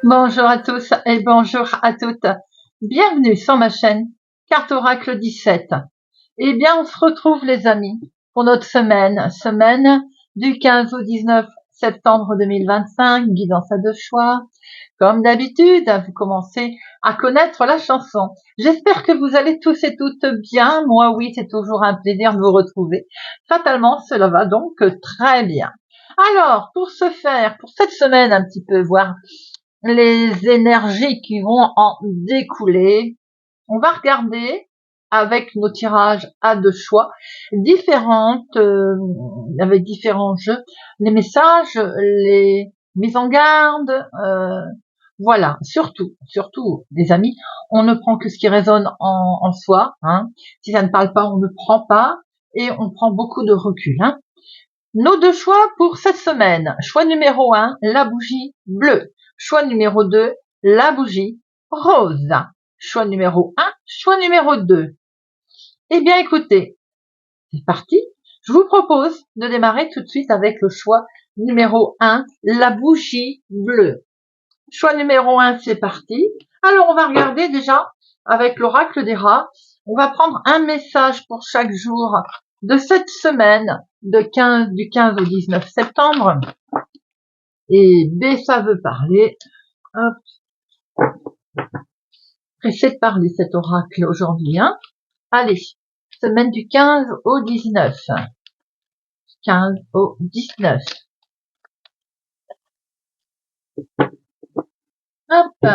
Bonjour à tous et bonjour à toutes. Bienvenue sur ma chaîne Carte Oracle 17. Eh bien, on se retrouve les amis pour notre semaine du 15 au 19 septembre 2025, guidance à deux choix. Comme d'habitude, vous commencez à connaître la chanson. J'espère que vous allez tous et toutes bien. Moi, oui, c'est toujours un plaisir de vous retrouver. Fatalement, cela va donc très bien. Alors, pour ce faire, pour cette semaine un petit peu, voir les énergies qui vont en découler, on va regarder avec nos tirages à deux choix différentes, avec différents jeux, les messages, les mises en garde, voilà, surtout les amis, on ne prend que ce qui résonne en soi, hein. Si ça ne parle pas, on ne prend pas et on prend beaucoup de recul, hein. Nos deux choix pour cette semaine. Choix numéro 1, la bougie bleue. Choix numéro 2, la bougie rose. Choix numéro 1, choix numéro 2. Eh bien, écoutez, c'est parti. Je vous propose de démarrer tout de suite avec le choix numéro 1, la bougie bleue. Choix numéro 1, c'est parti. Alors, on va regarder déjà avec l'oracle des rats. On va prendre un message pour chaque jour de cette semaine du 15 au 19 septembre. Et B, ça veut parler. Hop. Pressé de parler cet oracle aujourd'hui, hein. Allez, semaine du 15 au 19. 15 au 19. Hop,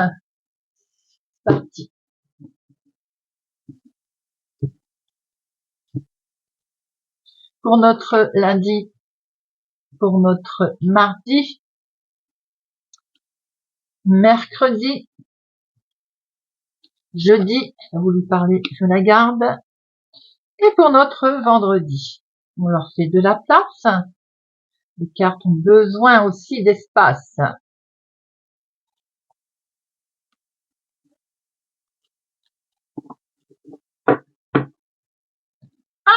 parti. Pour notre lundi, pour notre mardi, mercredi, jeudi, j'ai voulu parler, je la garde. Et pour notre vendredi, on leur fait de la place. Les cartes ont besoin aussi d'espace.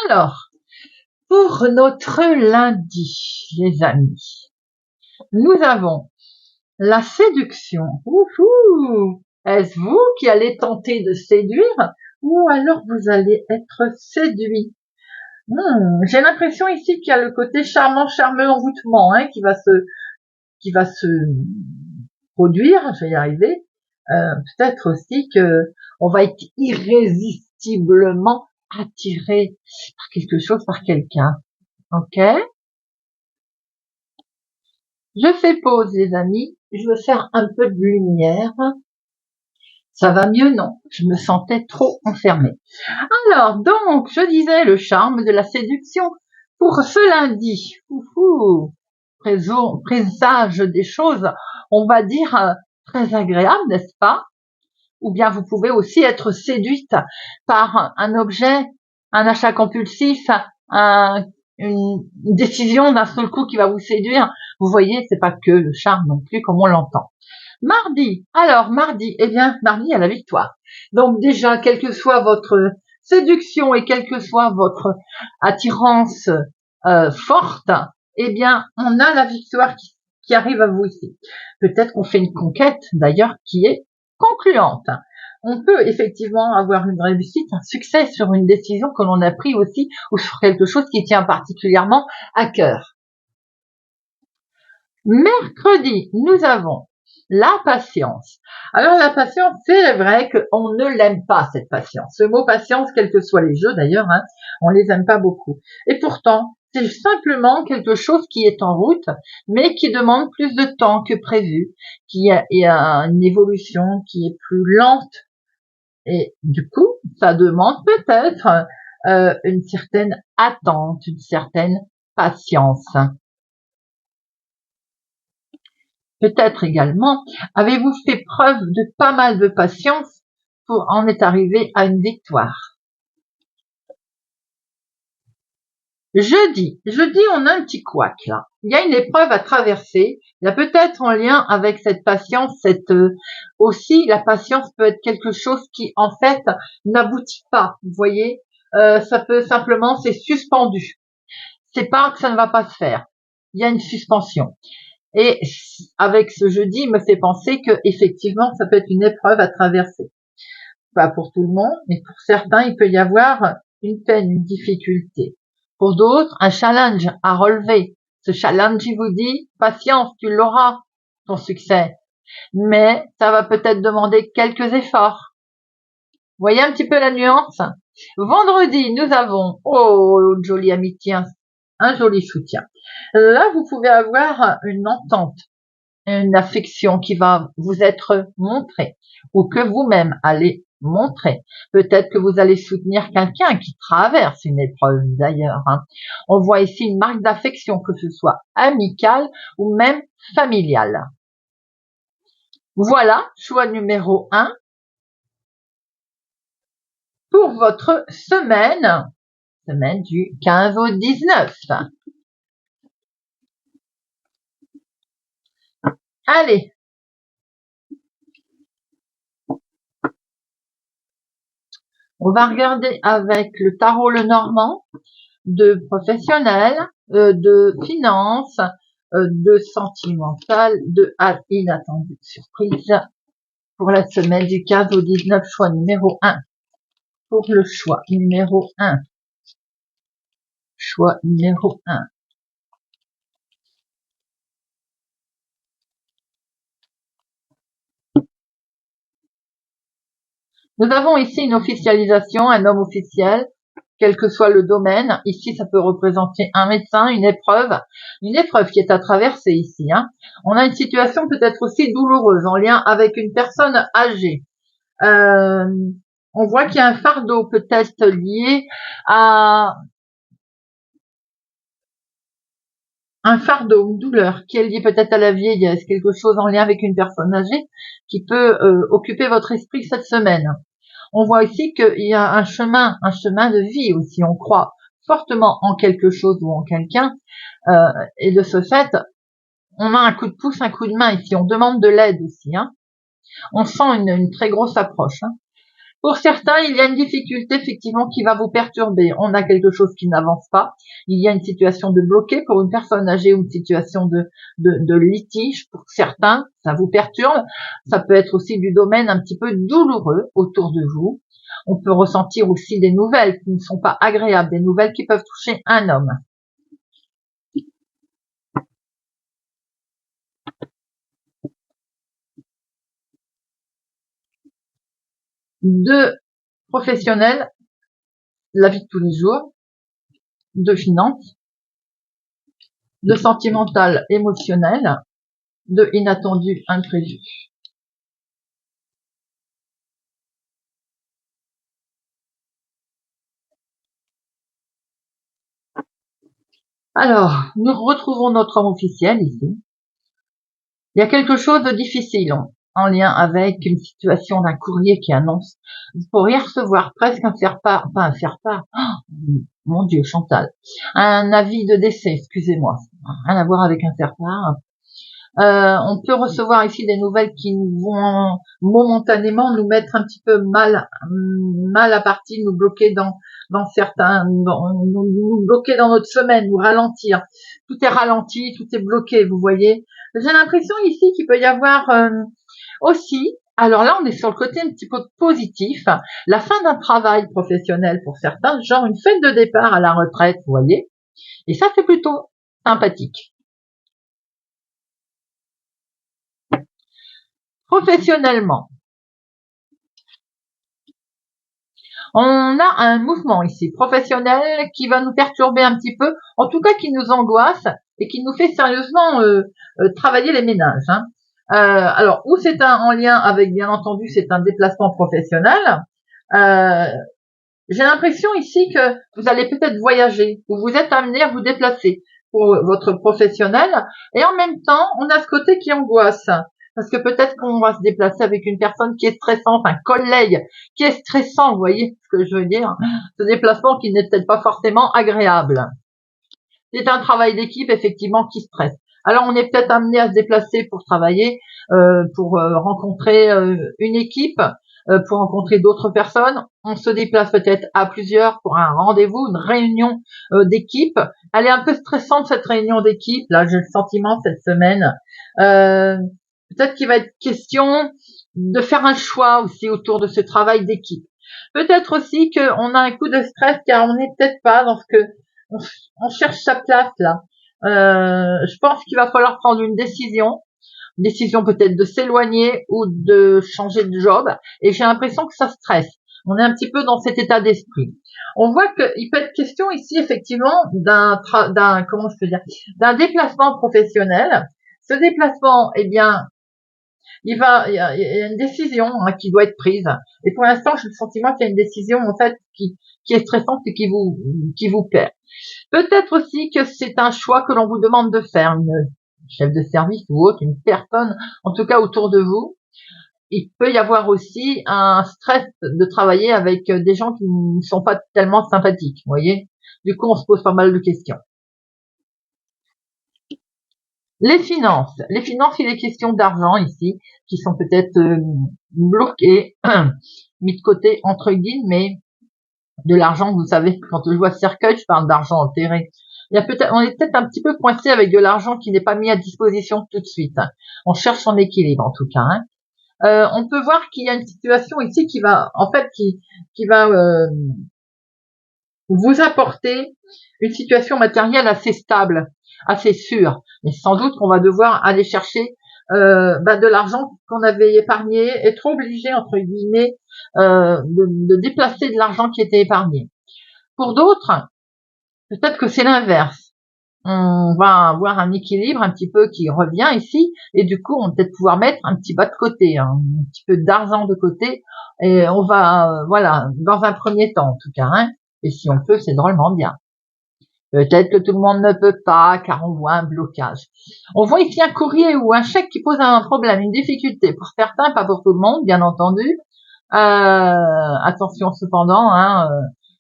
Alors, pour notre lundi, les amis, nous avons la séduction. Ouhou! Est-ce vous qui allez tenter de séduire ou alors vous allez être séduit? J'ai l'impression ici qu'il y a le côté charmant, charmeux envoûtement, hein, qui va se produire. Je vais y arriver. Peut-être aussi que on va être irrésistiblement attiré par quelque chose, par quelqu'un. Ok? Je fais pause, les amis. Je veux faire un peu de lumière. Ça va mieux, non? Je me sentais trop enfermée. Alors, donc, je disais le charme de la séduction pour ce lundi. Présage des choses, on va dire, très agréables, n'est-ce pas? Ou bien vous pouvez aussi être séduite par un objet, un achat compulsif, une décision d'un seul coup qui va vous séduire. Vous voyez, c'est pas que le charme non plus comme on l'entend. Mardi, alors mardi, eh bien mardi à la victoire. Donc déjà, quelle que soit votre séduction et quelle que soit votre attirance forte, eh bien on a la victoire qui arrive à vous ici. Peut-être qu'on fait une conquête d'ailleurs qui est concluante. On peut effectivement avoir une réussite, un succès sur une décision que l'on a prise aussi ou sur quelque chose qui tient particulièrement à cœur. Mercredi, nous avons la patience. Alors la patience, c'est vrai qu'on ne l'aime pas, cette patience. Ce mot patience, quels que soient les jeux d'ailleurs, hein, on les aime pas beaucoup. Et pourtant, c'est simplement quelque chose qui est en route, mais qui demande plus de temps que prévu, qui a une évolution qui est plus lente. Et du coup, ça demande peut-être une certaine attente, une certaine patience. Peut-être également, avez-vous fait preuve de pas mal de patience pour en être arrivé à une victoire? Jeudi, on a un petit couac là. Il y a une épreuve à traverser. Il y a peut-être en lien avec cette patience, aussi la patience peut être quelque chose qui en fait n'aboutit pas. Vous voyez, ça peut simplement c'est suspendu. c'est pas que ça ne va pas se faire. Il y a une suspension. Et avec ce jeudi, il me fait penser que effectivement, ça peut être une épreuve à traverser. Pas pour tout le monde, mais pour certains, il peut y avoir une peine, une difficulté. Pour d'autres, un challenge à relever. Ce challenge, il vous dit, patience, tu l'auras, ton succès. Mais ça va peut-être demander quelques efforts. Voyez un petit peu la nuance? Vendredi, nous avons, oh, joli amitié, un joli soutien. Là, vous pouvez avoir une entente, une affection qui va vous être montrée ou que vous-même allez montrer. Peut-être que vous allez soutenir quelqu'un qui traverse une épreuve d'ailleurs. On voit ici une marque d'affection, que ce soit amicale ou même familiale. Voilà, choix numéro 1 pour votre semaine du 15 au 19. Allez, on va regarder avec le tarot Lenormand de professionnel, de finance, de sentimental, de inattendu, surprise pour la semaine du 15 au 19, choix numéro 1. Pour le choix numéro 1. Choix numéro 1. Nous avons ici une officialisation, un homme officiel, quel que soit le domaine. Ici, ça peut représenter un médecin, une épreuve qui est à traverser ici. On a une situation peut-être aussi douloureuse en lien avec une personne âgée. On voit qu'il y a un fardeau peut-être lié à un fardeau, une douleur qui est liée peut-être à la vieillesse, quelque chose en lien avec une personne âgée qui peut occuper votre esprit cette semaine. On voit ici qu'il y a un chemin de vie aussi. On croit fortement en quelque chose ou en quelqu'un, et de ce fait, on a un coup de pouce, un coup de main ici. On demande de l'aide aussi. On sent une très grosse approche. Pour certains, il y a une difficulté effectivement qui va vous perturber. On a quelque chose qui n'avance pas. Il y a une situation de bloqué pour une personne âgée ou une situation de litige. Pour certains, ça vous perturbe. Ça peut être aussi du domaine un petit peu douloureux autour de vous. On peut ressentir aussi des nouvelles qui ne sont pas agréables, des nouvelles qui peuvent toucher un homme. De professionnels, la vie de tous les jours, de finance, de sentimental, émotionnel, de inattendu, imprévu. Alors, nous retrouvons notre homme officiel ici. Il y a quelque chose de difficile en lien avec une situation d'un courrier qui annonce. Vous pourriez recevoir presque un faire-part, pas un faire-part, oh, mon Dieu, Chantal, un avis de décès, excusez-moi, rien à voir avec un faire-part. On peut recevoir ici des nouvelles qui vont momentanément nous mettre un petit peu mal à partie, nous bloquer dans certains, nous bloquer dans notre semaine, nous ralentir. Tout est ralenti, tout est bloqué, vous voyez. J'ai l'impression ici qu'il peut y avoir aussi, alors là on est sur le côté un petit peu positif, la fin d'un travail professionnel pour certains, genre une fête de départ à la retraite, vous voyez. Et ça c'est plutôt sympathique. Professionnellement, on a un mouvement ici professionnel qui va nous perturber un petit peu, en tout cas qui nous angoisse et qui nous fait sérieusement travailler les méninges. Alors, où c'est en lien avec, bien entendu, c'est un déplacement professionnel. J'ai l'impression ici que vous allez peut-être voyager, ou vous êtes amené à vous déplacer pour votre professionnel, et en même temps, on a ce côté qui angoisse. Parce que peut-être qu'on va se déplacer avec une personne qui est stressante, un collègue qui est stressant, vous voyez ce que je veux dire? Ce déplacement qui n'est peut-être pas forcément agréable. C'est un travail d'équipe, effectivement, qui stresse. Alors, on est peut-être amené à se déplacer pour travailler, pour rencontrer une équipe, pour rencontrer d'autres personnes. On se déplace peut-être à plusieurs pour un rendez-vous, une réunion d'équipe. Elle est un peu stressante cette réunion d'équipe. Là, j'ai le sentiment cette semaine. Peut-être qu'il va être question de faire un choix aussi autour de ce travail d'équipe. Peut-être aussi qu'on a un coup de stress car on n'est peut-être pas dans ce que on cherche sa place là. Je pense qu'il va falloir prendre une décision peut-être de s'éloigner ou de changer de job, et j'ai l'impression que ça stresse. On est un petit peu dans cet état d'esprit. On voit qu'il peut être question ici effectivement d'un comment je peux dire, d'un déplacement professionnel. Ce déplacement, eh bien, il y a une décision qui doit être prise. Et pour l'instant, j'ai le sentiment qu'il y a une décision en fait qui est stressante et qui vous perd. Peut-être aussi que c'est un choix que l'on vous demande de faire, une chef de service ou autre, une personne, en tout cas autour de vous. Il peut y avoir aussi un stress de travailler avec des gens qui ne sont pas tellement sympathiques, vous voyez. Du coup, on se pose pas mal de questions. Les finances, il est question d'argent ici, qui sont peut-être bloqués, mis de côté entre guillemets, de l'argent. Vous savez, quand je vois cercueil, je parle d'argent enterré. On est peut-être un petit peu coincé avec de l'argent qui n'est pas mis à disposition tout de suite. On cherche son équilibre en tout cas. On peut voir qu'il y a une situation ici qui va, en fait, qui va vous apporter une situation matérielle assez stable, assez sûre. Mais sans doute qu'on va devoir aller chercher de l'argent qu'on avait épargné, être obligé entre guillemets de déplacer de l'argent qui était épargné. Pour d'autres, peut-être que c'est l'inverse. On va avoir un équilibre un petit peu qui revient ici, et du coup, on va peut-être pouvoir mettre un petit bas de côté, un petit peu d'argent de côté, et on va, voilà, dans un premier temps en tout cas, et si on peut, c'est drôlement bien. Peut-être que tout le monde ne peut pas, car on voit un blocage. On voit ici un courrier ou un chèque qui pose un problème, une difficulté, pour certains, pas pour tout le monde, bien entendu. Attention cependant,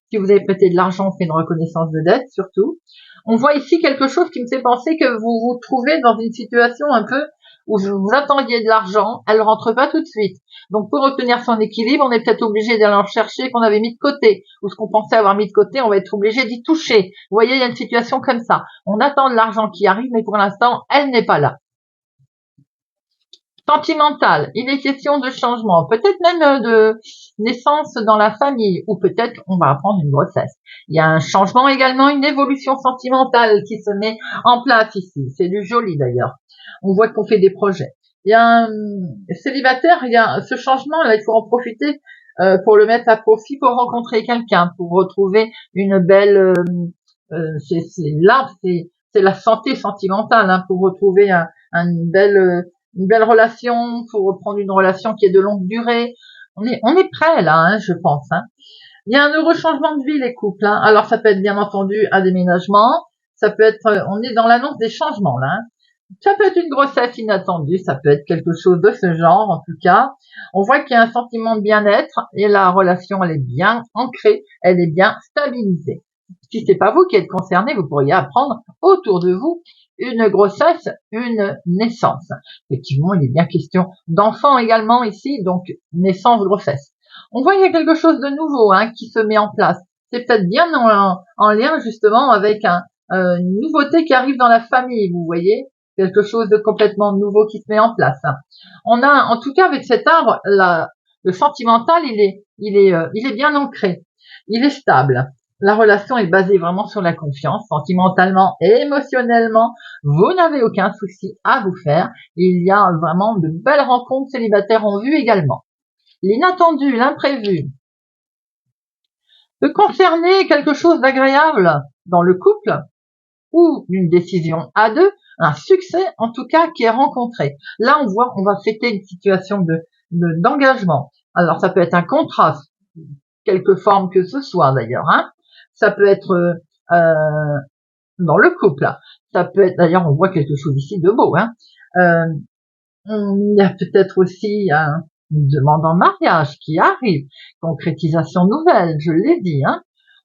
si vous avez prêté de l'argent, on fait une reconnaissance de dette, surtout. On voit ici quelque chose qui me fait penser que vous vous trouvez dans une situation un peu où vous attendiez de l'argent, elle rentre pas tout de suite. Donc pour obtenir son équilibre, on est peut-être obligé d'aller en chercher qu'on avait mis de côté, ou ce qu'on pensait avoir mis de côté, on va être obligé d'y toucher. Vous voyez, il y a une situation comme ça. On attend de l'argent qui arrive, mais pour l'instant, elle n'est pas là. Sentimental, il est question de changement, peut-être même de naissance dans la famille, ou peut-être on va apprendre une grossesse. Il y a un changement également, une évolution sentimentale qui se met en place ici. C'est du joli d'ailleurs. On voit qu'on fait des projets. Il y a un célibataire, il y a ce changement là, il faut en profiter pour le mettre à profit, pour rencontrer quelqu'un, pour retrouver une belle. C'est la santé sentimentale, pour retrouver une belle relation, pour reprendre une relation qui est de longue durée. On est prêt là, je pense. Il y a un heureux changement de vie les couples. Alors ça peut être bien entendu un déménagement, ça peut être, on est dans l'annonce des changements là. Ça peut être une grossesse inattendue, ça peut être quelque chose de ce genre en tout cas. On voit qu'il y a un sentiment de bien-être et la relation elle est bien ancrée, elle est bien stabilisée. Si c'est pas vous qui êtes concerné, vous pourriez apprendre autour de vous une grossesse, une naissance. Effectivement, il est bien question d'enfants également ici, donc naissance, grossesse. On voit qu'il y a quelque chose de nouveau qui se met en place. C'est peut-être bien en lien justement avec une nouveauté qui arrive dans la famille, vous voyez, quelque chose de complètement nouveau qui se met en place. On a, en tout cas, avec cet arbre, le sentimental, il est bien ancré, il est stable. La relation est basée vraiment sur la confiance, sentimentalement et émotionnellement. Vous n'avez aucun souci à vous faire. Il y a vraiment de belles rencontres célibataires en vue également. L'inattendu, l'imprévu peut concerner quelque chose d'agréable dans le couple ou une décision à deux, un succès en tout cas qui est rencontré. Là, on va fêter une situation d'engagement. Alors, ça peut être un contrat, quelque forme que ce soit d'ailleurs. Ça peut être dans le couple. Ça peut être, d'ailleurs, on voit quelque chose ici de beau. Il y a peut-être aussi une demande en mariage qui arrive, concrétisation nouvelle, je l'ai dit.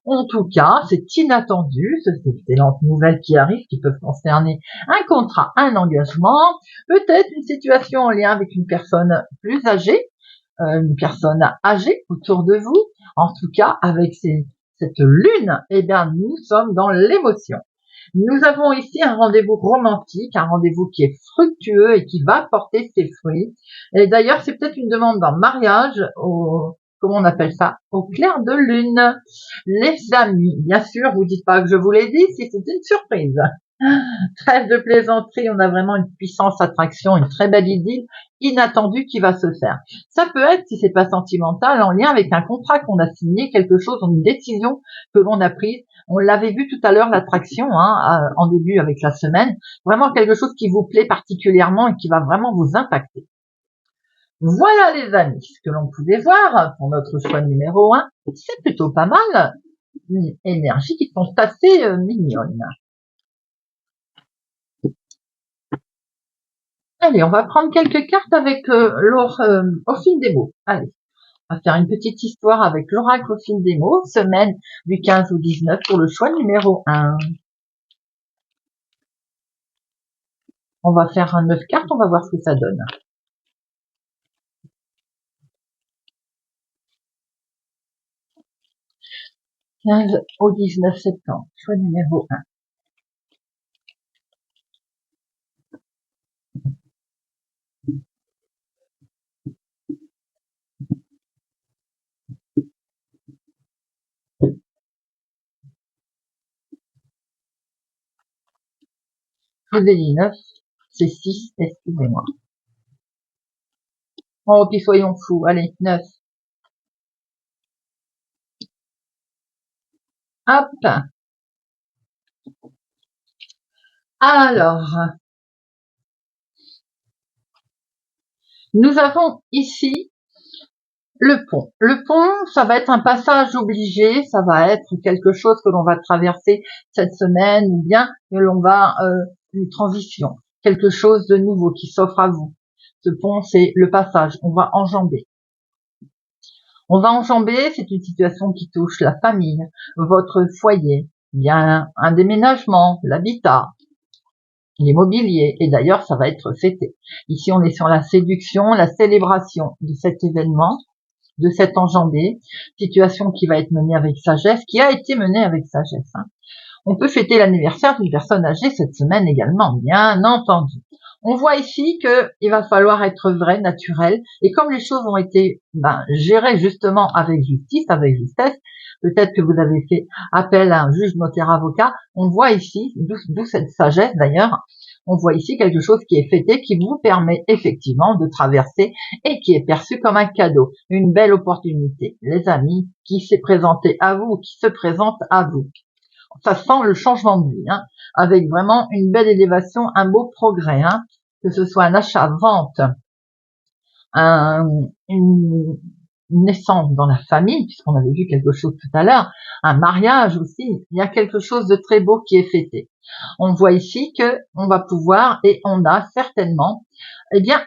En tout cas, c'est inattendu, c'est d'excellentes nouvelles qui arrivent, qui peuvent concerner un contrat, un engagement, peut-être une situation en lien avec une personne plus âgée, une personne âgée autour de vous. En tout cas, avec cette lune, eh bien, nous sommes dans l'émotion. Nous avons ici un rendez-vous romantique, un rendez-vous qui est fructueux et qui va porter ses fruits. Et d'ailleurs, c'est peut-être une demande en mariage comment on appelle ça, au clair de lune. Les amis, bien sûr, vous dites pas que je vous l'ai dit, si c'est une surprise. Trêve de plaisanterie, on a vraiment une puissance attraction, une très belle idylle inattendue qui va se faire. Ça peut être, si c'est pas sentimental, en lien avec un contrat qu'on a signé, quelque chose, une décision que l'on a prise. On l'avait vu tout à l'heure, l'attraction, en début avec la semaine. Vraiment quelque chose qui vous plaît particulièrement et qui va vraiment vous impacter. Voilà les amis, ce que l'on pouvait voir pour notre choix numéro 1. C'est plutôt pas mal. Une énergie qui sont assez mignonnes. Allez, on va prendre quelques cartes avec au fil des mots. Allez, on va faire une petite histoire avec l'oracle au fil des mots, semaine du 15 au 19 pour le choix numéro 1. On va faire un 9 cartes, on va voir ce que ça donne. 15 au 19 septembre, choix numéro 1. Je vous ai dit 9, c'est 6, excusez-moi. Oh, puis soyons fous, allez, 9. Hop. Alors, nous avons ici le pont. Le pont, ça va être un passage obligé, ça va être quelque chose que l'on va traverser cette semaine ou bien que l'on va une transition, quelque chose de nouveau qui s'offre à vous. Ce pont, c'est le passage, on va enjamber. On va enjamber, c'est une situation qui touche la famille, votre foyer, bien un déménagement, l'habitat, l'immobilier, et d'ailleurs ça va être fêté. Ici on est sur la séduction, la célébration de cet événement, de cet enjambé, situation qui va être menée avec sagesse, qui a été menée avec sagesse. On peut fêter l'anniversaire d'une personne âgée cette semaine également, bien entendu. On voit ici qu'il va falloir être vrai, naturel, et comme les choses ont été gérées justement avec justice, avec justesse, peut-être que vous avez fait appel à un juge, notaire, avocat, on voit ici, d'où cette sagesse d'ailleurs, on voit ici quelque chose qui est fêté, qui vous permet effectivement de traverser et qui est perçu comme un cadeau, une belle opportunité. Les amis, qui s'est présenté à vous, qui se présente à vous. Ça sent le changement de vie, avec vraiment une belle élévation, un beau progrès, que ce soit un achat, vente, une naissance dans la famille, puisqu'on avait vu quelque chose tout à l'heure, un mariage aussi, il y a quelque chose de très beau qui est fêté. On voit ici que on va pouvoir et on a certainement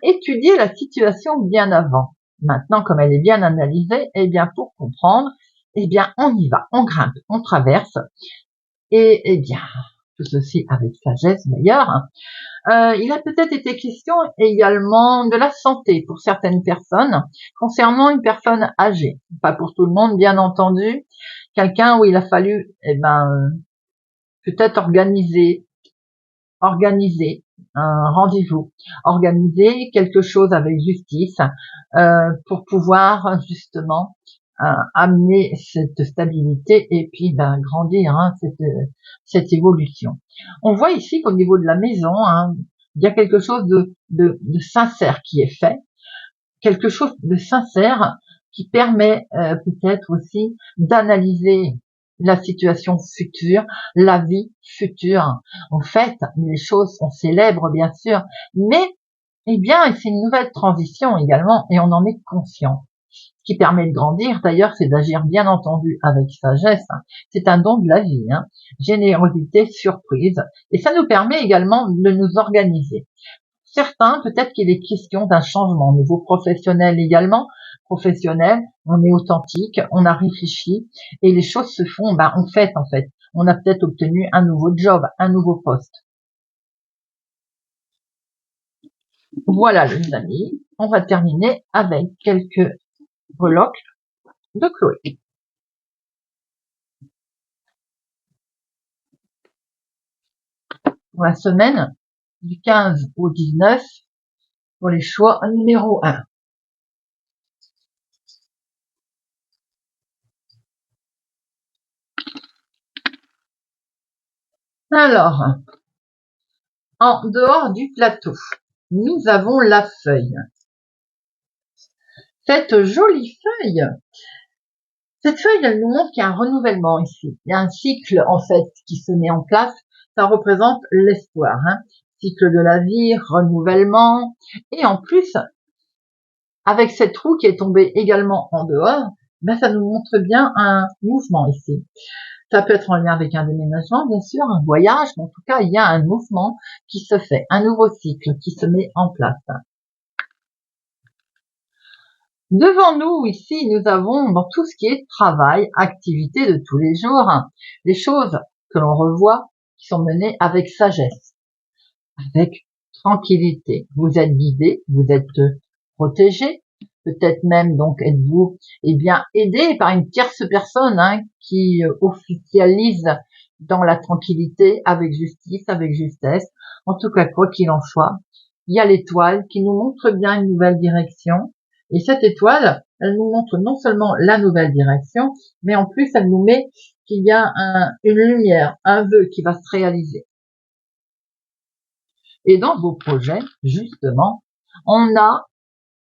étudié la situation bien avant. Maintenant, comme elle est bien analysée, pour comprendre, on y va, on grimpe, on traverse, et tout ceci avec sagesse d'ailleurs. Il a peut-être été question également de la santé pour certaines personnes, concernant une personne âgée. Pas pour tout le monde, bien entendu. Quelqu'un où il a fallu, peut-être organiser un rendez-vous, organiser quelque chose avec justice, pour pouvoir justement amener cette stabilité et puis grandir cette évolution. On voit ici qu'au niveau de la maison, il y a quelque chose de sincère qui est fait, quelque chose de sincère qui permet peut-être aussi d'analyser la situation future, la vie future. En fait, les choses sont célèbres bien sûr, mais c'est une nouvelle transition également et on en est conscient. Ce qui permet de grandir, d'ailleurs, c'est d'agir bien entendu avec sagesse. C'est un don de la vie, générosité, surprise, et ça nous permet également de nous organiser. Certains, peut-être qu'il est question d'un changement au niveau professionnel également. Professionnel, on est authentique, on a réfléchi et les choses se font, en fait. On a peut-être obtenu un nouveau job, un nouveau poste. Voilà les amis, on va terminer avec quelques breloques de Chloé. Pour la semaine du 15 au 19, pour les choix numéro 1. Alors, en dehors du plateau, nous avons la feuille. Cette jolie feuille, elle nous montre qu'il y a un renouvellement ici. Il y a un cycle, en fait, qui se met en place. Ça représente l'espoir, hein. Cycle de la vie, renouvellement. Et en plus, avec cette roue qui est tombée également en dehors, ça nous montre bien un mouvement ici. Ça peut être en lien avec un déménagement, bien sûr, un voyage, mais en tout cas, il y a un mouvement qui se fait, un nouveau cycle qui se met en place. Devant nous, ici, nous avons dans tout ce qui est travail, activité de tous les jours, des choses que l'on revoit qui sont menées avec sagesse, avec tranquillité. Vous êtes guidé, vous êtes protégé, peut-être même donc êtes-vous aidé par une tierce personne qui officialise dans la tranquillité, avec justice, avec justesse. En tout cas, quoi qu'il en soit, il y a l'étoile qui nous montre bien une nouvelle direction. Et cette étoile, elle nous montre non seulement la nouvelle direction, mais en plus, elle nous met qu'il y a une lumière, un vœu qui va se réaliser. Et dans vos projets, justement, on a,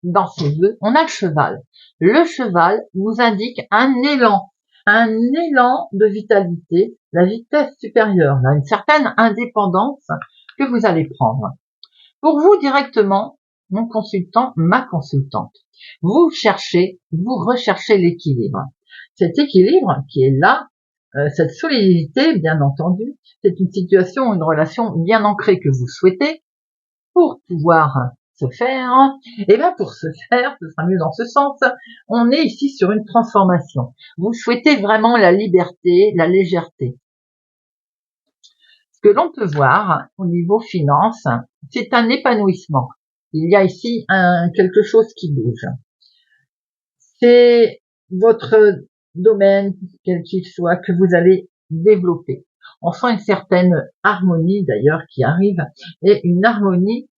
dans ces vœux, on a le cheval. Le cheval nous indique un élan de vitalité, la vitesse supérieure, une certaine indépendance que vous allez prendre. Pour vous directement, mon consultant, ma consultante, vous recherchez l'équilibre. Cet équilibre qui est là, cette solidité, bien entendu, c'est une situation, une relation bien ancrée que vous souhaitez pour pouvoir se faire. Et pour ce faire, ce sera mieux dans ce sens, on est ici sur une transformation. Vous souhaitez vraiment la liberté, la légèreté. Ce que l'on peut voir au niveau finance, c'est un épanouissement. Il y a ici quelque chose qui bouge. C'est votre domaine, quel qu'il soit, que vous allez développer. On sent une certaine harmonie d'ailleurs qui arrive, et une harmonie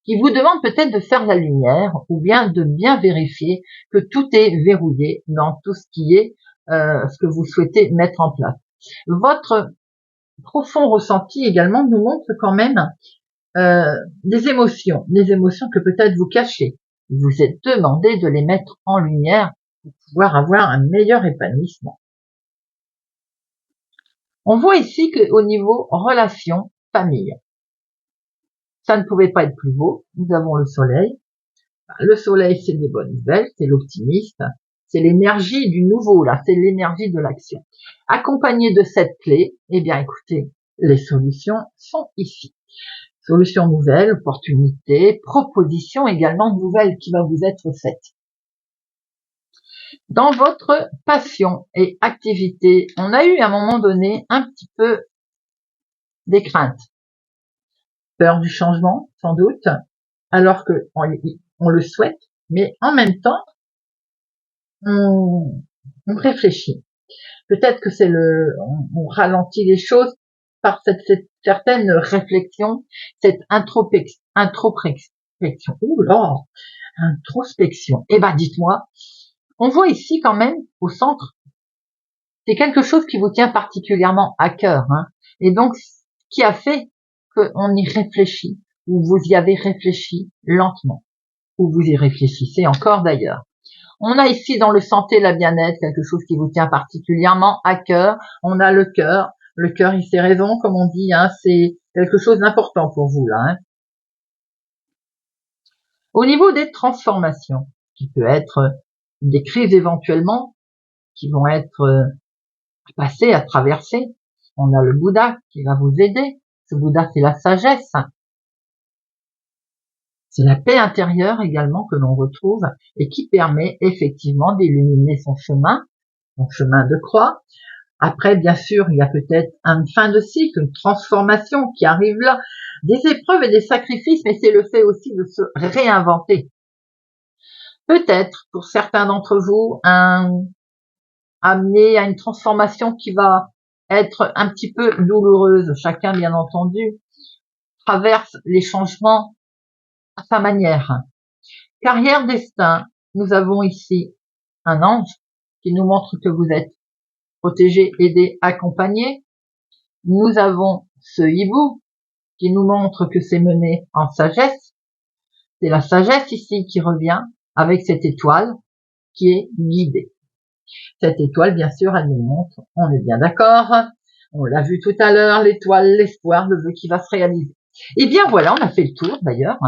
qui vous demande peut-être de faire la lumière ou bien de bien vérifier que tout est verrouillé dans tout ce qui est ce que vous souhaitez mettre en place. Votre profond ressenti également nous montre quand même des émotions que peut-être vous cachez. Vous êtes demandé de les mettre en lumière pour pouvoir avoir un meilleur épanouissement. On voit ici qu'au niveau relation, famille, ça ne pouvait pas être plus beau. Nous avons le soleil. Le soleil, c'est des bonnes nouvelles, c'est l'optimiste, c'est l'énergie du nouveau, là, c'est l'énergie de l'action. Accompagné de cette clé, écoutez, les solutions sont ici. Solutions nouvelles, opportunités, propositions également nouvelles qui vont vous être faites. Dans votre passion et activité, on a eu à un moment donné un petit peu des craintes. Peur du changement, sans doute, alors que on le souhaite, mais en même temps, on réfléchit. Peut-être que on ralentit les choses par cette certaine réflexion, cette introspection. Introspection. Dites-moi, on voit ici quand même au centre, c'est quelque chose qui vous tient particulièrement à cœur, et donc qui a fait qu'on y réfléchit, ou vous y avez réfléchi lentement, ou vous y réfléchissez encore d'ailleurs. On a ici dans le santé, la bien-être, quelque chose qui vous tient particulièrement à cœur. On a le cœur, il fait raison, comme on dit, c'est quelque chose d'important pour vous là. Au niveau des transformations, qui peut être des crises éventuellement, qui vont être passées, à traverser, on a le Bouddha qui va vous aider. Ce Bouddha, c'est la sagesse. C'est la paix intérieure également que l'on retrouve et qui permet effectivement d'illuminer son chemin de croix. Après, bien sûr, il y a peut-être une fin de cycle, une transformation qui arrive là, des épreuves et des sacrifices, mais c'est le fait aussi de se réinventer. Peut-être, pour certains d'entre vous, amener à une transformation qui va être un petit peu douloureuse. Chacun, bien entendu, traverse les changements à sa manière. Carrière, destin, nous avons ici un ange qui nous montre que vous êtes protégé, aidé, accompagné. Nous avons ce hibou qui nous montre que c'est mené en sagesse. C'est la sagesse ici qui revient avec cette étoile qui est guidée. Cette étoile, bien sûr, elle nous montre, on est bien d'accord, on l'a vu tout à l'heure, l'étoile, l'espoir, le vœu qui va se réaliser. Eh bien voilà, on a fait le tour d'ailleurs.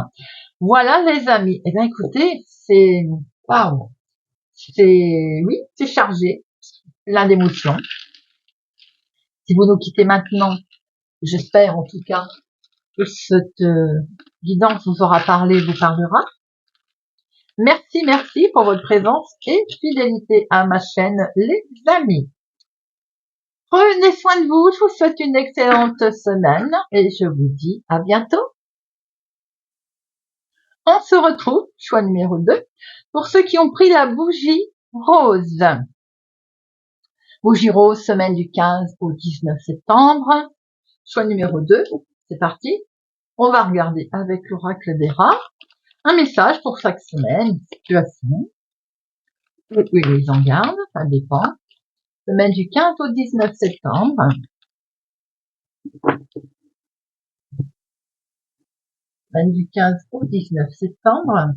Voilà les amis. Eh bien écoutez, c'est waouh, c'est chargé, plein d'émotions. Si vous nous quittez maintenant, j'espère en tout cas que cette guidance vous aura parlé, vous parlera. Merci pour votre présence et fidélité à ma chaîne, les amis. Prenez soin de vous, je vous souhaite une excellente semaine et je vous dis à bientôt. On se retrouve, choix numéro 2, pour ceux qui ont pris la bougie rose. Bougie rose, semaine du 15 au 19 septembre. Choix numéro 2, c'est parti. On va regarder avec l'oracle des rats un message pour chaque semaine, situation. Ou ils en gardent, ça dépend. Semaine du 15 au 19 septembre. Semaine du 15 au 19 septembre.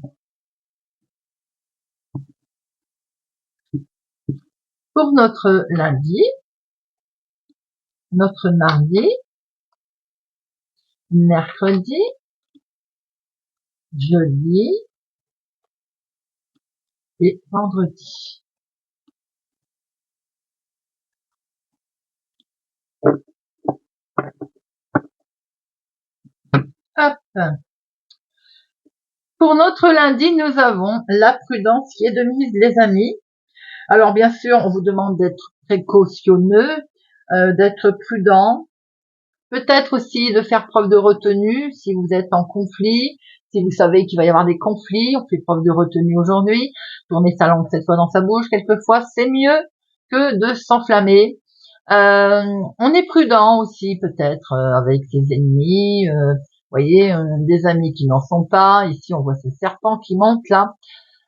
Pour notre lundi, notre mardi, mercredi, jeudi et vendredi. Hop. Pour notre lundi, nous avons la prudence qui est de mise, les amis. Alors bien sûr, on vous demande d'être précautionneux, d'être prudent, peut-être aussi de faire preuve de retenue si vous êtes en conflit, si vous savez qu'il va y avoir des conflits, on fait preuve de retenue aujourd'hui, tourner sa langue cette fois dans sa bouche, quelquefois c'est mieux que de s'enflammer. On est prudent aussi peut-être avec ses ennemis, voyez, des amis qui n'en sont pas. Ici, on voit ce serpent qui monte là,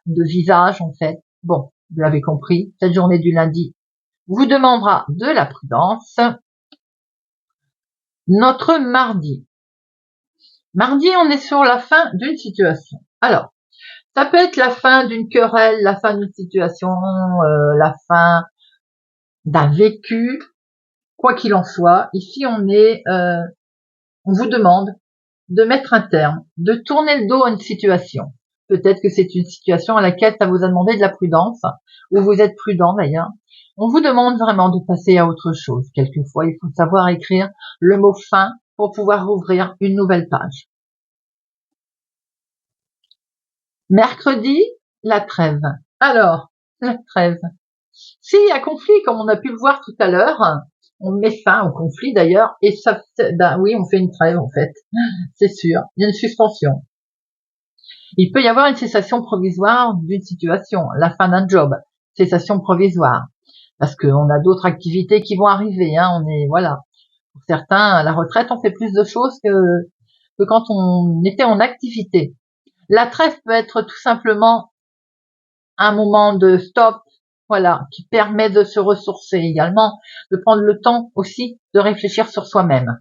de visage en fait. Bon, vous l'avez compris, cette journée du lundi vous demandera de la prudence. Notre mardi. Mardi, on est sur la fin d'une situation. Alors, ça peut être la fin d'une querelle, la fin d'une situation, la fin d'un vécu, quoi qu'il en soit. Ici, on vous demande de mettre un terme, de tourner le dos à une situation. Peut-être que c'est une situation à laquelle ça vous a demandé de la prudence, ou vous êtes prudent d'ailleurs. On vous demande vraiment de passer à autre chose. Quelquefois, il faut savoir écrire le mot fin pour pouvoir ouvrir une nouvelle page. Mercredi, la trêve. Alors, la trêve. S'il y a conflit, comme on a pu le voir tout à l'heure, on met fin au conflit d'ailleurs, et ça, ben oui, on fait une trêve en fait, c'est sûr. Il y a une suspension. Il peut y avoir une cessation provisoire d'une situation, la fin d'un job, cessation provisoire, parce qu'on a d'autres activités qui vont arriver. On est voilà. Pour certains, à la retraite, on fait plus de choses que quand on était en activité. La trêve peut être tout simplement un moment de stop, voilà, qui permet de se ressourcer également, de prendre le temps aussi de réfléchir sur soi-même.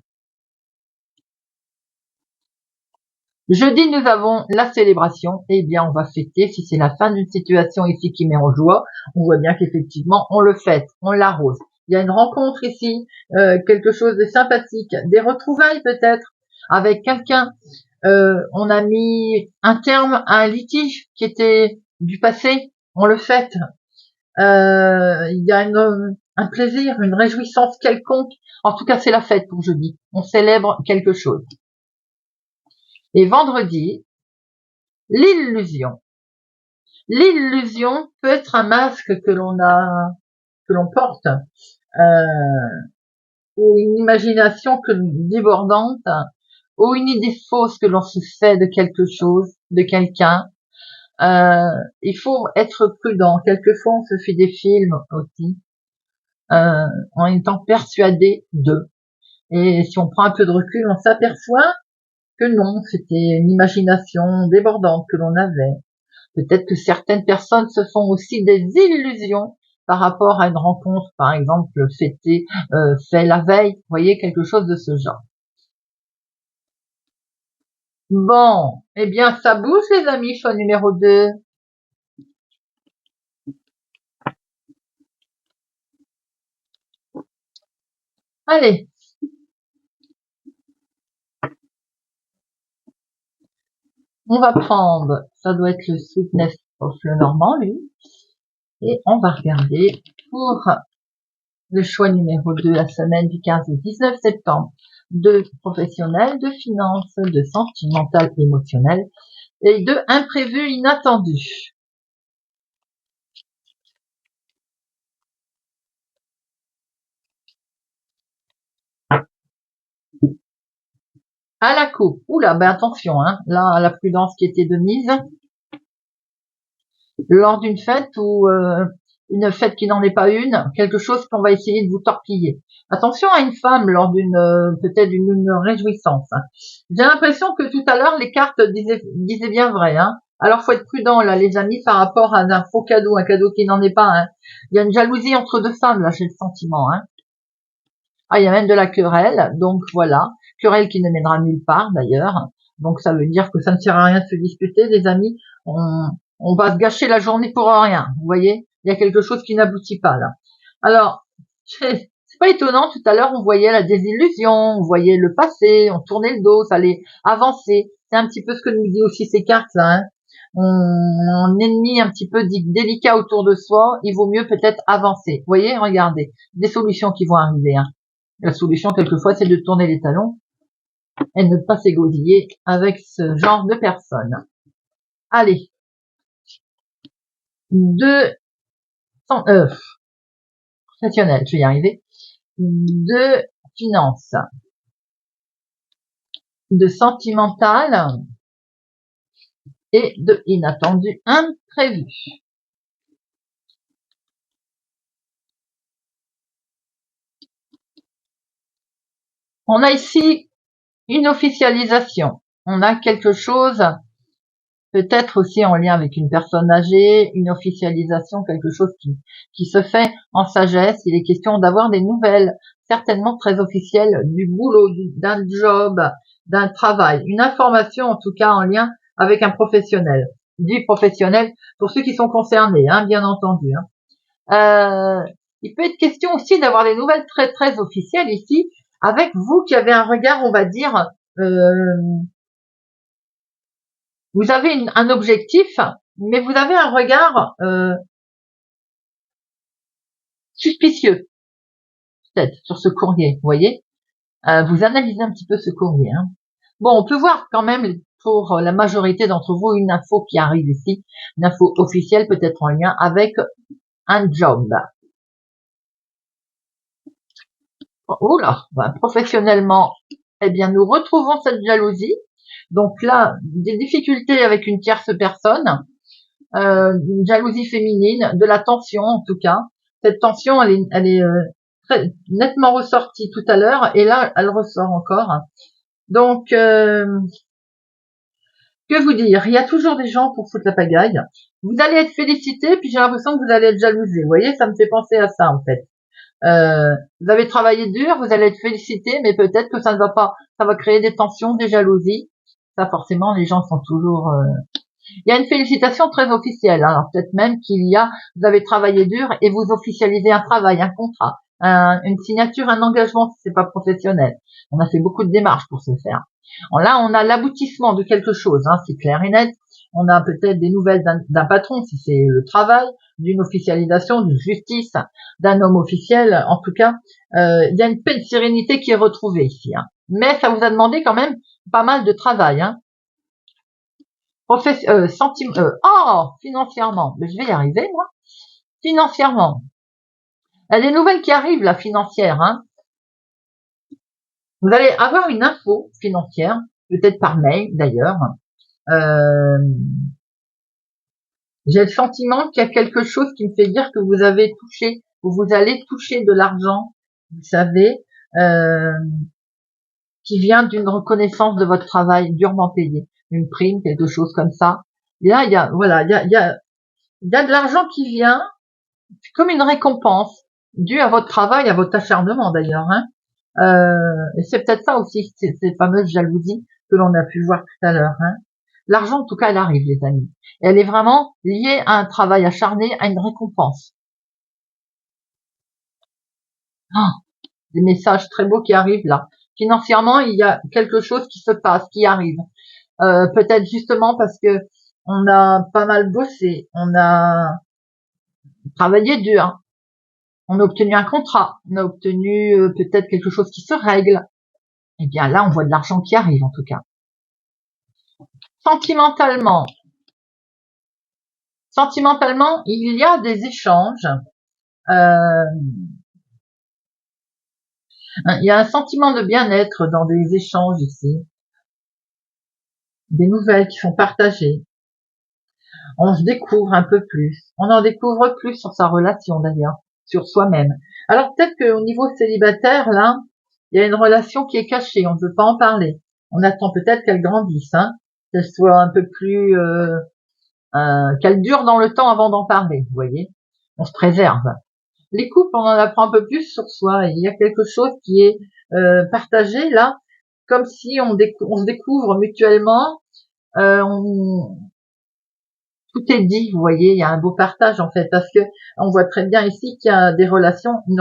Jeudi, nous avons la célébration. Eh bien, on va fêter. Si c'est la fin d'une situation ici qui met en joie, on voit bien qu'effectivement, on le fête, on l'arrose. Il y a une rencontre ici, quelque chose de sympathique, des retrouvailles peut-être avec quelqu'un. On a mis un terme à un litige qui était du passé. On le fête. Il y a un plaisir, une réjouissance quelconque. En tout cas, c'est la fête pour jeudi. On célèbre quelque chose. Et vendredi, l'illusion. L'illusion peut être un masque que l'on porte ou une imagination débordante, ou une idée fausse que l'on se fait de quelque chose, de quelqu'un. Il faut être prudent. Quelquefois, on se fait des films aussi, en étant persuadé d'eux. Et si on prend un peu de recul, on s'aperçoit que non, c'était une imagination débordante que l'on avait. Peut-être que certaines personnes se font aussi des illusions par rapport à une rencontre, par exemple, fait la veille. Vous voyez, quelque chose de ce genre. Bon, eh bien, ça bouge, les amis, choix numéro 2. Allez, on va prendre, ça doit être le Sweetness of le Normand, lui, et on va regarder pour le choix numéro 2, la semaine du 15 au 19 septembre, de professionnel, de finances, de sentimental, émotionnel, et de imprévu, inattendu. À la coupe. Oula, ben attention, hein. Là, la prudence qui était de mise. Lors d'une fête ou une fête qui n'en est pas une, quelque chose qu'on va essayer de vous torpiller. Attention à une femme lors d'une peut-être d'une réjouissance. Hein. J'ai l'impression que tout à l'heure les cartes disaient bien vrai. Hein. Alors faut être prudent là, les amis, par rapport à un faux cadeau, un cadeau qui n'en est pas. Hein. Il y a une jalousie entre deux femmes là, j'ai le sentiment. Hein. Ah, il y a même de la querelle, donc voilà, querelle qui ne mènera nulle part d'ailleurs. Donc ça veut dire que ça ne sert à rien de se disputer, les amis. On va se gâcher la journée pour rien. Vous voyez, il y a quelque chose qui n'aboutit pas là. Alors, c'est pas étonnant. Tout à l'heure, on voyait la désillusion, on voyait le passé, on tournait le dos, ça allait avancer. C'est un petit peu ce que nous dit aussi ces cartes là. Hein. On ennemi un petit peu délicat autour de soi. Il vaut mieux peut-être avancer. Vous voyez, regardez, des solutions qui vont arriver. Hein. La solution, quelquefois, c'est de tourner les talons et ne pas s'égosiller avec ce genre de personnes. Allez. Professionnel, je vais y arriver. De finance. De sentimental. Et de inattendu, imprévu. On a ici une officialisation. On a quelque chose, peut-être aussi en lien avec une personne âgée, une officialisation, quelque chose qui se fait en sagesse. Il est question d'avoir des nouvelles, certainement très officielles, du boulot, d'un job, d'un travail. Une information, en tout cas, en lien avec un professionnel. Du professionnel pour ceux qui sont concernés, hein, bien entendu. Hein. Il peut être question aussi d'avoir des nouvelles très très officielles ici, avec vous qui avez un regard, on va dire, vous avez un objectif, mais vous avez un regard suspicieux, peut-être, sur ce courrier, vous voyez. Vous analysez un petit peu ce courrier. Hein. Bon, on peut voir quand même, pour la majorité d'entre vous, une info qui arrive ici, une info officielle, peut-être en lien avec un job. Oula, professionnellement, eh bien, nous retrouvons cette jalousie. Donc là, des difficultés avec une tierce personne, une jalousie féminine, de la tension en tout cas. Cette tension, elle est très nettement ressortie tout à l'heure, et là, elle ressort encore. Donc, que vous dire, il y a toujours des gens pour foutre la pagaille. Vous allez être félicité, puis j'ai l'impression que vous allez être jalousé. Vous voyez, ça me fait penser à ça en fait. Vous avez travaillé dur, vous allez être félicité, mais peut-être que ça ne va pas, ça va créer des tensions, des jalousies. Ça, forcément, les gens sont toujours. Il y a une félicitation très officielle. Hein. Alors peut-être même vous avez travaillé dur et vous officialisez un travail, un contrat, une signature, un engagement si c'est pas professionnel. On a fait beaucoup de démarches pour ce faire. Là, on a l'aboutissement de quelque chose, hein, c'est clair et net. On a peut-être des nouvelles d'un patron si c'est le travail, d'une officialisation, d'une justice, d'un homme officiel. En tout cas, il y a une pleine sérénité qui est retrouvée ici. Hein. Mais ça vous a demandé quand même pas mal de travail. Hein. Financièrement, mais je vais y arriver moi. Financièrement, Il y a des nouvelles qui arrivent, là, financières, hein. Vous allez avoir une info financière, peut-être par mail, d'ailleurs. J'ai le sentiment qu'il y a quelque chose qui me fait dire que vous avez touché, ou vous allez toucher de l'argent, vous savez, qui vient d'une reconnaissance de votre travail durement payé, une prime, quelque chose comme ça. Et là, il y a, voilà, il y a de l'argent qui vient comme une récompense due à votre travail, à votre acharnement d'ailleurs. Hein. Et c'est peut-être ça aussi, ces fameuses jalousies que l'on a pu voir tout à l'heure. Hein. L'argent, en tout cas, elle arrive, les amis. Et elle est vraiment liée à un travail acharné, à une récompense. Ah, des messages très beaux qui arrivent là. Financièrement, il y a quelque chose qui se passe, qui arrive. Peut-être justement parce que on a pas mal bossé, on a travaillé dur, on a obtenu un contrat, on a obtenu peut-être quelque chose qui se règle. Eh bien là, on voit de l'argent qui arrive en tout cas. Sentimentalement, il y a des échanges. Il y a un sentiment de bien-être dans des échanges ici, des nouvelles qui sont partagées. On se découvre un peu plus. On en découvre plus sur sa relation d'ailleurs, sur soi-même. Alors peut-être qu'au niveau célibataire, là, il y a une relation qui est cachée, on ne veut pas en parler. On attend peut-être qu'elle grandisse, hein, qu'elle soit un peu plus, qu'elle dure dans le temps avant d'en parler, vous voyez. On se préserve. Les couples, on en apprend un peu plus sur soi. Il y a quelque chose qui est partagé là, comme si on se découvre mutuellement. Tout est dit, vous voyez, il y a un beau partage en fait, parce que on voit très bien ici qu'il y a une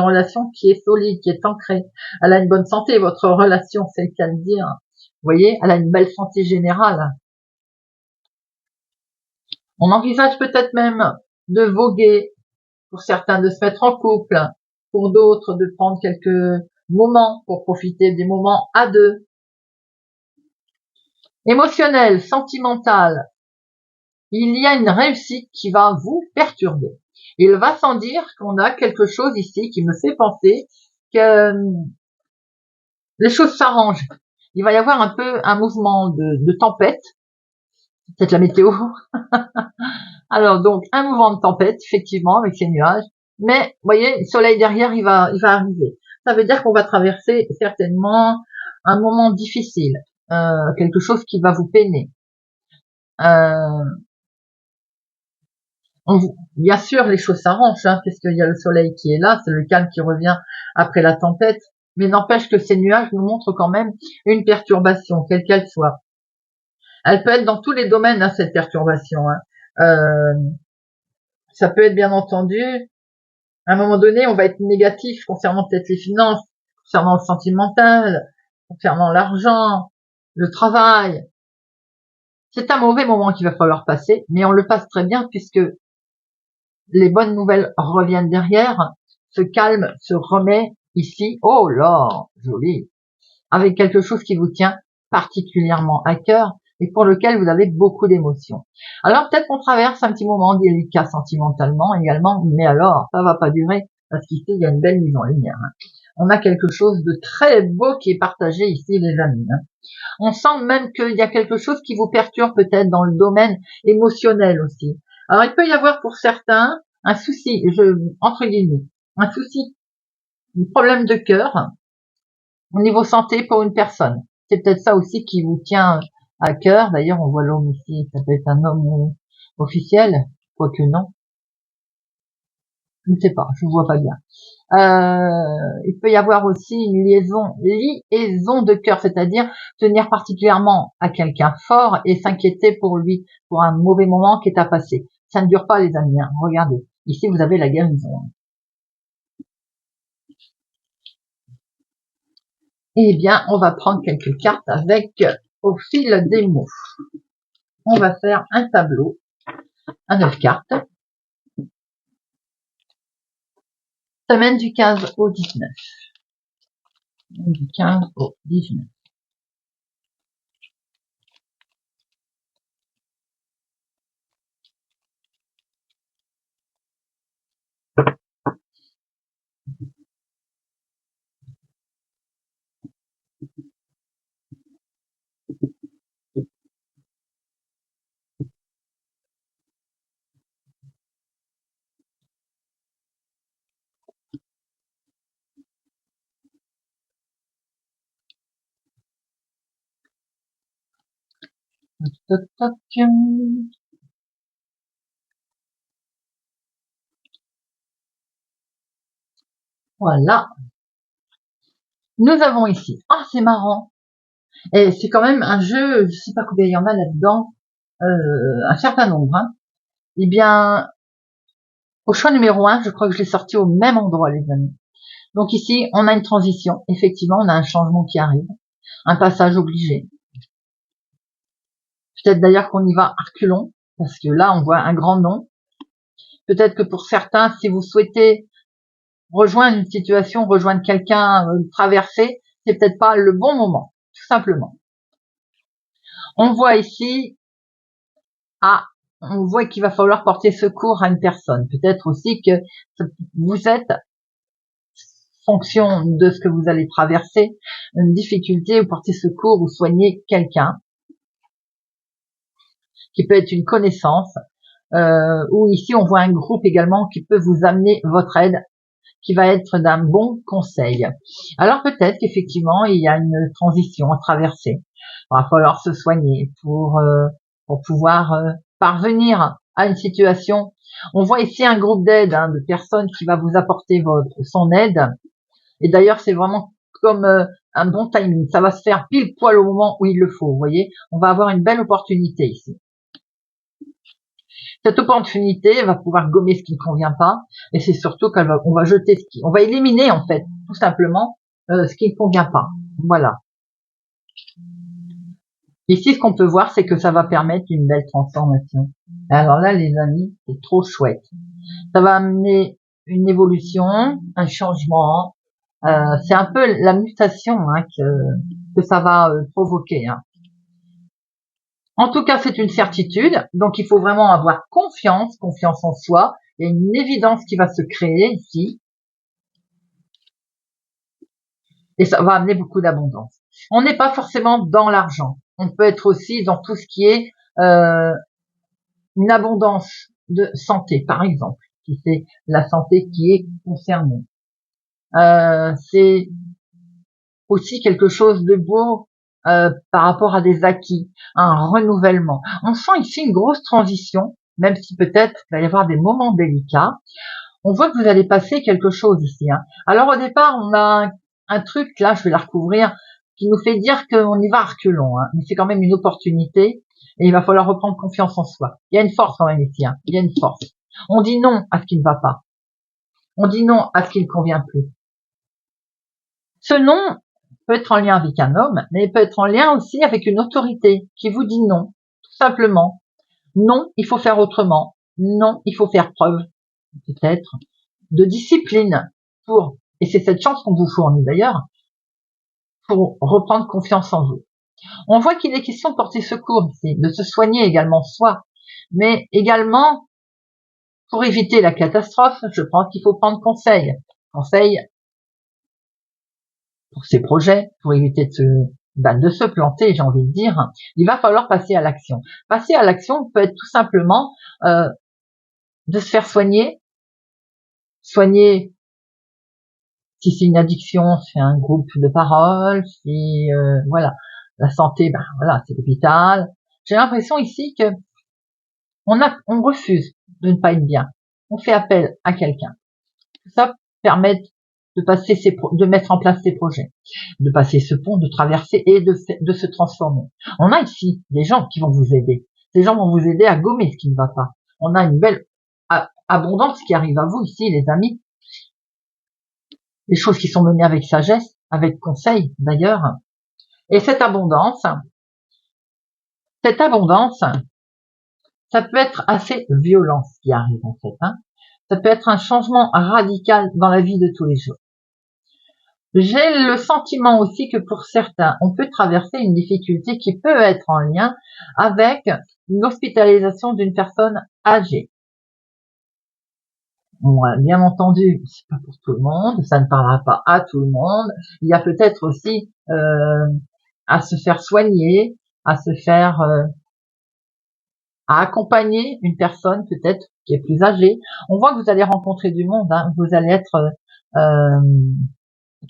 relation qui est solide, qui est ancrée. Elle a une bonne santé, votre relation, c'est le cas de dire. Vous voyez, elle a une belle santé générale. On envisage peut-être même de voguer, pour certains de se mettre en couple, pour d'autres de prendre quelques moments pour profiter des moments à deux. Émotionnel, sentimental, il y a une réussite qui va vous perturber. Il va sans dire qu'on a quelque chose ici qui me fait penser que les choses s'arrangent. Il va y avoir un peu un mouvement de tempête, peut-être la météo. Alors donc un mouvement de tempête, effectivement, avec ces nuages. Mais vous voyez, le soleil derrière, il va arriver. Ça veut dire qu'on va traverser certainement un moment difficile, quelque chose qui va vous peiner. Bien sûr, les choses s'arrangent, hein, puisqu'il y a le soleil qui est là, c'est le calme qui revient après la tempête, mais n'empêche que ces nuages nous montrent quand même une perturbation, quelle qu'elle soit. Elle peut être dans tous les domaines, hein, cette perturbation. Hein. Ça peut être bien entendu, à un moment donné, on va être négatif concernant peut-être les finances, concernant le sentimental, concernant l'argent, le travail. C'est un mauvais moment qu'il va falloir passer, mais on le passe très bien puisque les bonnes nouvelles reviennent derrière, ce calme se remet ici, oh là, joli, avec quelque chose qui vous tient particulièrement à cœur et pour lequel vous avez beaucoup d'émotions. Alors peut-être qu'on traverse un petit moment délicat sentimentalement également, mais alors ça va pas durer parce qu'ici il y a une belle mise en lumière. Hein. On a quelque chose de très beau qui est partagé ici, les amis. Hein. On sent même qu'il y a quelque chose qui vous perturbe peut-être dans le domaine émotionnel aussi. Alors il peut y avoir pour certains un souci, entre guillemets, un souci, un problème de cœur au niveau santé pour une personne. C'est peut-être ça aussi qui vous tient à cœur. D'ailleurs, on voit l'homme ici, ça peut être un homme officiel, quoique non. Je ne sais pas, je ne vois pas bien. Il peut y avoir aussi une liaison de cœur, c'est-à-dire tenir particulièrement à quelqu'un fort et s'inquiéter pour lui, pour un mauvais moment qui est à passer. Ça ne dure pas, les amis. Hein. Regardez, ici vous avez la guérison. Eh bien, on va prendre quelques cartes avec au fil des mots. On va faire un tableau à 9 cartes. Semaine du 15 au 19. Du 15 au 19. Toc, toc. Voilà. Nous avons ici, ah c'est marrant, et c'est quand même un jeu, je sais pas combien il y en a là-dedans, un certain nombre. Hein. Eh bien, au choix numéro 1, je crois que je l'ai sorti au même endroit, les amis. Donc ici, on a une transition. Effectivement, on a un changement qui arrive, un passage obligé. Peut-être d'ailleurs qu'on y va à reculons, parce que là, on voit un grand nom. Peut-être que pour certains, si vous souhaitez rejoindre une situation, rejoindre quelqu'un, traverser, c'est peut-être pas le bon moment, tout simplement. On voit ici, on voit qu'il va falloir porter secours à une personne. Peut-être aussi que vous êtes, fonction de ce que vous allez traverser, une difficulté ou porter secours ou soigner quelqu'un, qui peut être une connaissance, ou ici on voit un groupe également qui peut vous amener votre aide, qui va être d'un bon conseil. Alors peut-être qu'effectivement il y a une transition à traverser. Il va falloir se soigner pour pouvoir parvenir à une situation. On voit ici un groupe d'aide, hein, de personnes qui va vous apporter son aide. Et d'ailleurs c'est vraiment comme un bon timing. Ça va se faire pile poil au moment où il le faut. Vous voyez, on va avoir une belle opportunité ici. Cette opportunité va pouvoir gommer ce qui ne convient pas, et c'est surtout qu'on va jeter on va éliminer en fait, tout simplement, ce qui ne convient pas. Voilà. Ici, ce qu'on peut voir, c'est que ça va permettre une belle transformation. Alors là, les amis, c'est trop chouette. Ça va amener une évolution, un changement. C'est un peu la mutation hein, que ça va provoquer. Hein. En tout cas, c'est une certitude, donc il faut vraiment avoir confiance en soi. Il y a une évidence qui va se créer ici, et ça va amener beaucoup d'abondance. On n'est pas forcément dans l'argent, on peut être aussi dans tout ce qui est une abondance de santé, par exemple, si c'est la santé qui est concernée. C'est aussi quelque chose de beau par rapport à des acquis, un renouvellement. On sent ici une grosse transition, même si peut-être il va y avoir des moments délicats. On voit que vous allez passer quelque chose ici. Hein. Alors au départ, on a un truc, là je vais la recouvrir, qui nous fait dire qu'on y va à reculons, hein. Mais c'est quand même une opportunité et il va falloir reprendre confiance en soi. Il y a une force quand même ici, hein. Il y a une force. On dit non à ce qui ne va pas. On dit non à ce qui ne convient plus. Ce non peut être en lien avec un homme, mais peut être en lien aussi avec une autorité qui vous dit non, tout simplement. Non, il faut faire autrement. Non, il faut faire preuve, peut-être, de discipline pour, et c'est cette chance qu'on vous fournit d'ailleurs, pour reprendre confiance en vous. On voit qu'il est question de porter secours ici, de se soigner également soi, mais également, pour éviter la catastrophe, je pense qu'il faut prendre conseil. Conseil pour ses projets, pour éviter de se planter, j'ai envie de dire. Il va falloir passer à l'action. Passer à l'action peut être tout simplement de se faire soigner si c'est une addiction, c'est un groupe de parole, si voilà, la santé, ben voilà, c'est l'hôpital. J'ai l'impression ici que on refuse de ne pas être bien. On fait appel à quelqu'un. Tout ça permet de mettre en place ses projets, de passer ce pont, de traverser et de se transformer. On a ici des gens qui vont vous aider. Ces gens vont vous aider à gommer ce qui ne va pas. On a une belle abondance qui arrive à vous ici, les amis. Des choses qui sont menées avec sagesse, avec conseil d'ailleurs. Et cette abondance, ça peut être assez violent ce qui arrive en fait. Hein. Ça peut être un changement radical dans la vie de tous les jours. J'ai le sentiment aussi que pour certains, on peut traverser une difficulté qui peut être en lien avec une hospitalisation d'une personne âgée. Bon, bien entendu, c'est pas pour tout le monde, ça ne parlera pas à tout le monde. Il y a peut-être aussi à se faire soigner, à se faire à accompagner une personne peut-être qui est plus âgée. On voit que vous allez rencontrer du monde, hein, vous allez être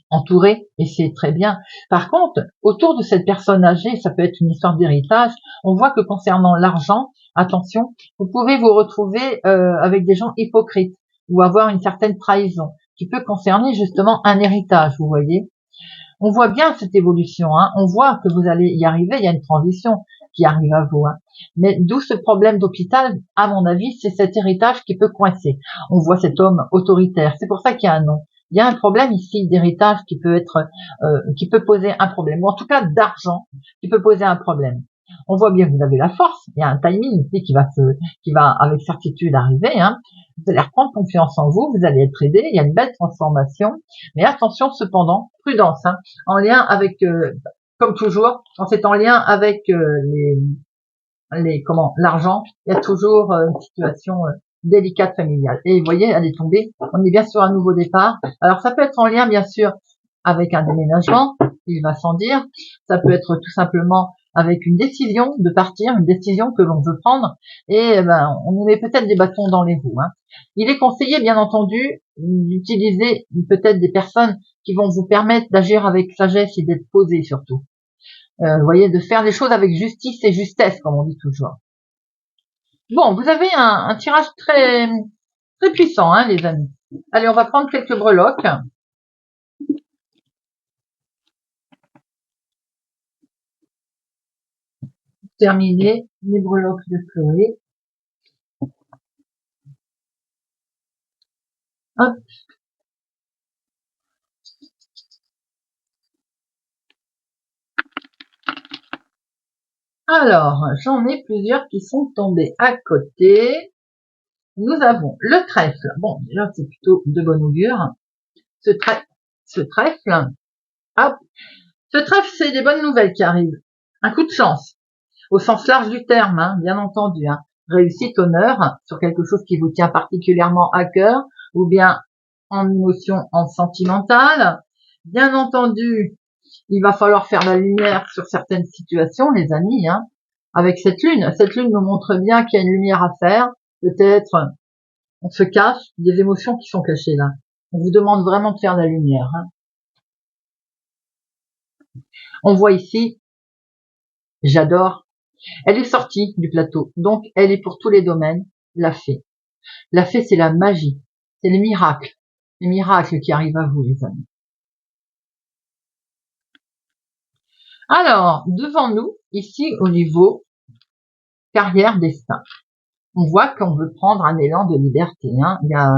entouré, et c'est très bien. Par contre, autour de cette personne âgée, ça peut être une histoire d'héritage, on voit que concernant l'argent, attention, vous pouvez vous retrouver avec des gens hypocrites ou avoir une certaine trahison qui peut concerner justement un héritage, vous voyez. On voit bien cette évolution, hein. On voit que vous allez y arriver, il y a une transition qui arrive à vous, hein. Mais d'où ce problème d'hôpital, à mon avis, c'est cet héritage qui peut coincer. On voit cet homme autoritaire, c'est pour ça qu'il y a un nom. Il y a un problème ici d'héritage qui peut être, qui peut poser un problème, ou en tout cas d'argent qui peut poser un problème. On voit bien que vous avez la force, il y a un timing ici qui va avec certitude arriver, hein. Vous allez reprendre confiance en vous, vous allez être aidé, il y a une belle transformation, mais attention cependant, prudence, hein, en lien avec, comme toujours, quand c'est en lien avec l'argent, il y a toujours une situation délicate familiale. Et vous voyez, elle est tombée, on est bien sur un nouveau départ. Alors ça peut être en lien bien sûr avec un déménagement, il va sans dire, ça peut être tout simplement avec une décision de partir, une décision que l'on veut prendre, et on nous met peut-être des bâtons dans les roues, hein. Il est conseillé, bien entendu, d'utiliser peut-être des personnes qui vont vous permettre d'agir avec sagesse et d'être posé surtout. Vous voyez, de faire les choses avec justice et justesse, comme on dit toujours. Bon, vous avez un tirage très très puissant, hein, les amis. Allez, on va prendre quelques breloques. Terminer les breloques de Chloé. Hop. Alors, j'en ai plusieurs qui sont tombés à côté. Nous avons le trèfle. Bon, déjà, c'est plutôt de bon augure. Ce trèfle, hop. Ce trèfle, c'est des bonnes nouvelles qui arrivent. Un coup de chance, au sens large du terme, hein, bien entendu, hein. Réussite, honneur, sur quelque chose qui vous tient particulièrement à cœur, ou bien en émotion, en sentimental. Bien entendu, il va falloir faire la lumière sur certaines situations, les amis, hein, avec cette lune. Cette lune nous montre bien qu'il y a une lumière à faire. Peut-être, on se cache des émotions qui sont cachées là. On vous demande vraiment de faire la lumière, hein. On voit ici, j'adore, elle est sortie du plateau, donc elle est pour tous les domaines, la fée. La fée, c'est la magie, c'est les miracles qui arrivent à vous, les amis. Alors, devant nous, ici, au niveau carrière, destin, on voit qu'on veut prendre un élan de liberté, hein. Il y a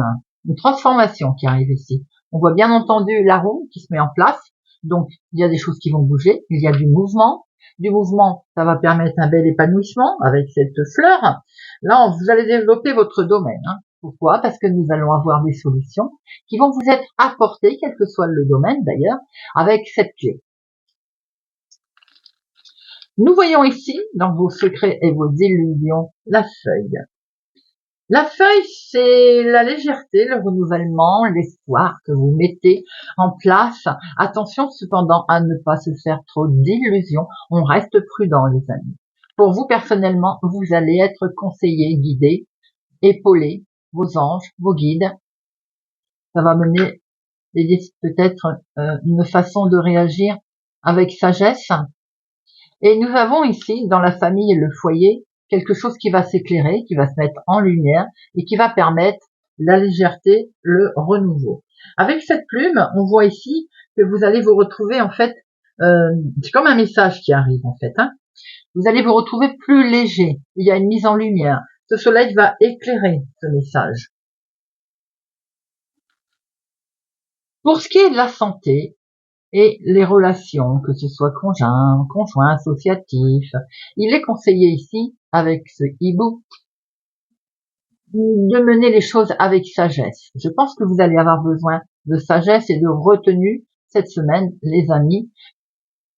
une transformation qui arrive ici. On voit bien entendu la roue qui se met en place, donc il y a des choses qui vont bouger, il y a du mouvement. Du mouvement, ça va permettre un bel épanouissement avec cette fleur. Là, vous allez développer votre domaine, hein. Pourquoi? Parce que nous allons avoir des solutions qui vont vous être apportées, quel que soit le domaine d'ailleurs, avec cette clé. Nous voyons ici, dans vos secrets et vos illusions, la feuille. La feuille, c'est la légèreté, le renouvellement, l'espoir que vous mettez en place. Attention cependant à ne pas se faire trop d'illusions. On reste prudent, les amis. Pour vous, personnellement, vous allez être conseillé, guidé, épaulé, vos anges, vos guides. Ça va mener peut-être une façon de réagir avec sagesse. Et nous avons ici, dans la famille et le foyer, quelque chose qui va s'éclairer, qui va se mettre en lumière et qui va permettre la légèreté, le renouveau. Avec cette plume, on voit ici que vous allez vous retrouver en fait, c'est comme un message qui arrive en fait, hein. Vous allez vous retrouver plus léger. Il y a une mise en lumière. Ce soleil va éclairer ce message. Pour ce qui est de la santé et les relations, que ce soit conjoint, associatif, il est conseillé ici, avec ce hibou, de mener les choses avec sagesse. Je pense que vous allez avoir besoin de sagesse et de retenue cette semaine, les amis.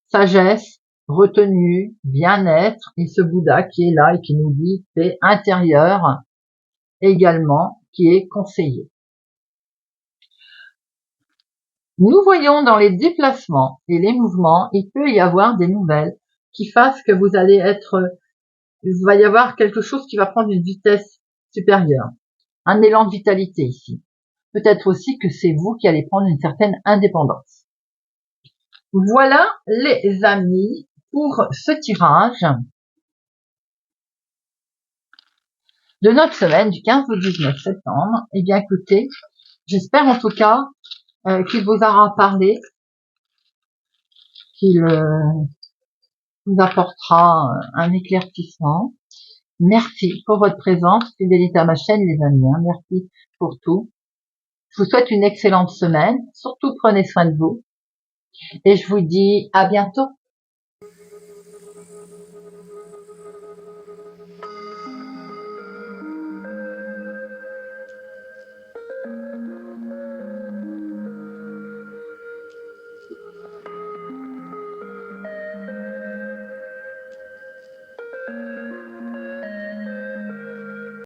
Sagesse, retenue, bien-être, et ce Bouddha qui est là et qui nous dit paix intérieure également, qui est conseillé. Nous voyons dans les déplacements et les mouvements, il peut y avoir des nouvelles qui fassent que vous allez il va y avoir quelque chose qui va prendre une vitesse supérieure. Un élan de vitalité ici. Peut-être aussi que c'est vous qui allez prendre une certaine indépendance. Voilà les amis pour ce tirage de notre semaine du 15 au 19 septembre. Eh bien écoutez, j'espère en tout cas qu'il vous aura parlé, qu'il vous apportera un éclaircissement. Merci pour votre présence, fidélité à ma chaîne les amis, merci pour tout. Je vous souhaite une excellente semaine, surtout prenez soin de vous et je vous dis à bientôt.